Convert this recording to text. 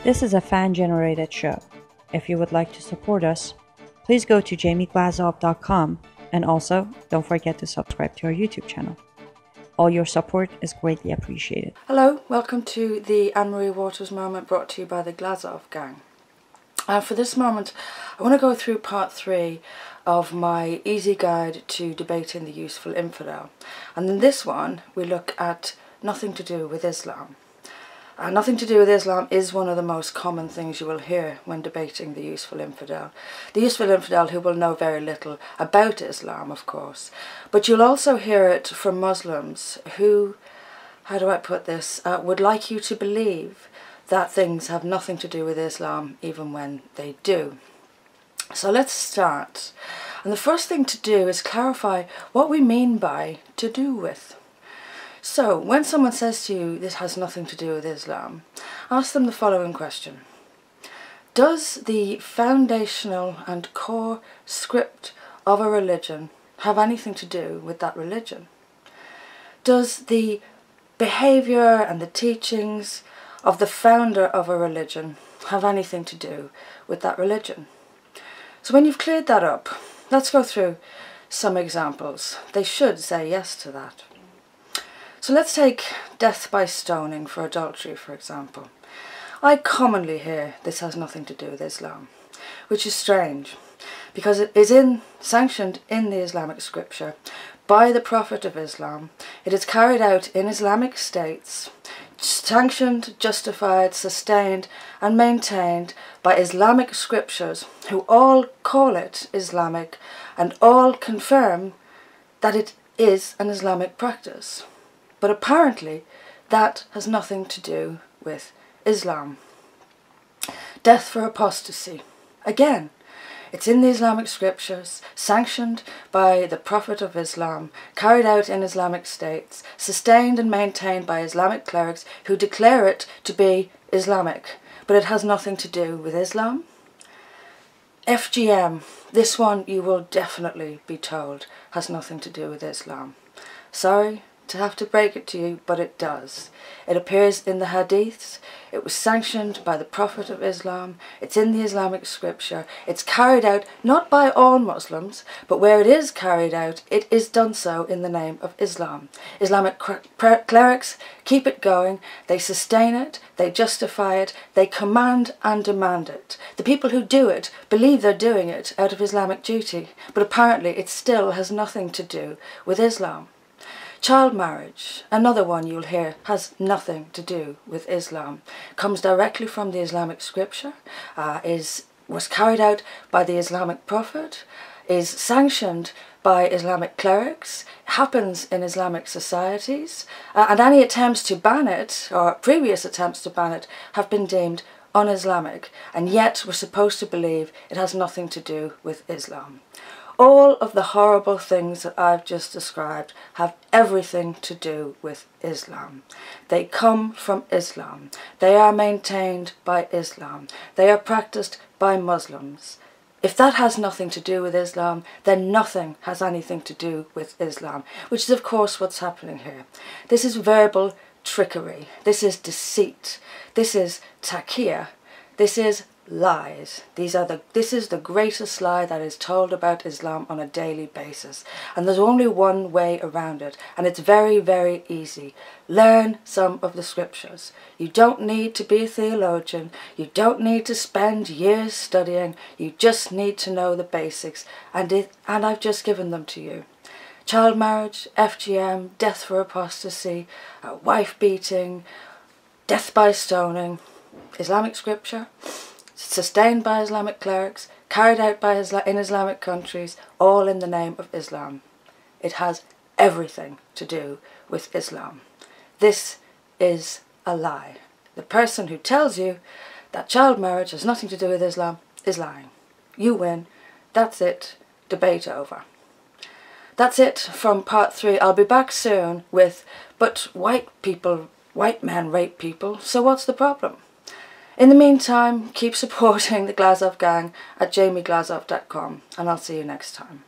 This is a fan-generated show. If you would like to support us, please go to jamieglazov.com, and also don't forget to subscribe to our YouTube channel. All your support is greatly appreciated. Hello, welcome to the Anne-Marie Waters moment brought to you by the Glazov Gang. For this moment, I want to go through part 3 of my easy guide to debating the useful infidel. And in this one, we look at nothing to do with Islam. Nothing to do with Islam is one of the most common things you will hear when debating the useful infidel. The useful infidel who will know very little about Islam, of course. But you'll also hear it from Muslims who, how do I put this, would like you to believe that things have nothing to do with Islam even when they do. So let's start. And the first thing to do is clarify what we mean by to do with. So, when someone says to you, this has nothing to do with Islam, ask them the following question. Does the foundational and core script of a religion have anything to do with that religion? Does the behaviour and the teachings of the founder of a religion have anything to do with that religion? So when you've cleared that up, let's go through some examples. They should say yes to that. So let's take death by stoning for adultery, for example. I commonly hear this has nothing to do with Islam, which is strange, because it is sanctioned in the Islamic scripture by the Prophet of Islam. It is carried out in Islamic states, sanctioned, justified, sustained and maintained by Islamic scriptures who all call it Islamic and all confirm that it is an Islamic practice. But apparently that has nothing to do with Islam. Death for apostasy. Again, it's in the Islamic scriptures, sanctioned by the Prophet of Islam, carried out in Islamic states, sustained and maintained by Islamic clerics who declare it to be Islamic, but it has nothing to do with Islam. FGM, this one you will definitely be told has nothing to do with Islam. Sorry to have to break it to you, but it does. It appears in the hadiths, it was sanctioned by the Prophet of Islam, it's in the Islamic scripture, it's carried out not by all Muslims, but where it is carried out, it is done so in the name of Islam. Islamic clerics keep it going, they sustain it, they justify it, they command and demand it. The people who do it believe they're doing it out of Islamic duty, but apparently it still has nothing to do with Islam. Child marriage, another one you'll hear, has nothing to do with Islam. Comes directly from the Islamic scripture, was carried out by the Islamic Prophet, is sanctioned by Islamic clerics, happens in Islamic societies, and any attempts to ban it, or previous attempts to ban it, have been deemed un-Islamic, and yet we're supposed to believe it has nothing to do with Islam. All of the horrible things that I've just described have everything to do with Islam. They come from Islam. They are maintained by Islam. They are practiced by Muslims. If that has nothing to do with Islam, then nothing has anything to do with Islam, which is of course what's happening here. This is verbal trickery. This is deceit. This is taqiyya. This is lies. This is the greatest lie that is told about Islam on a daily basis, and there's only one way around it, and it's very, very easy. Learn some of the scriptures. You don't need to be a theologian, you don't need to spend years studying, you just need to know the basics, and I've just given them to you. Child marriage, FGM, death for apostasy, wife beating, death by stoning, Islamic scripture, sustained by Islamic clerics, carried out in Islamic countries, all in the name of Islam. It has everything to do with Islam. This is a lie. The person who tells you that child marriage has nothing to do with Islam is lying. You win. That's it. Debate over. That's it from part 3. I'll be back soon with, but white men rape people, so what's the problem? In the meantime, keep supporting the Glazov Gang at jamieglazov.com, and I'll see you next time.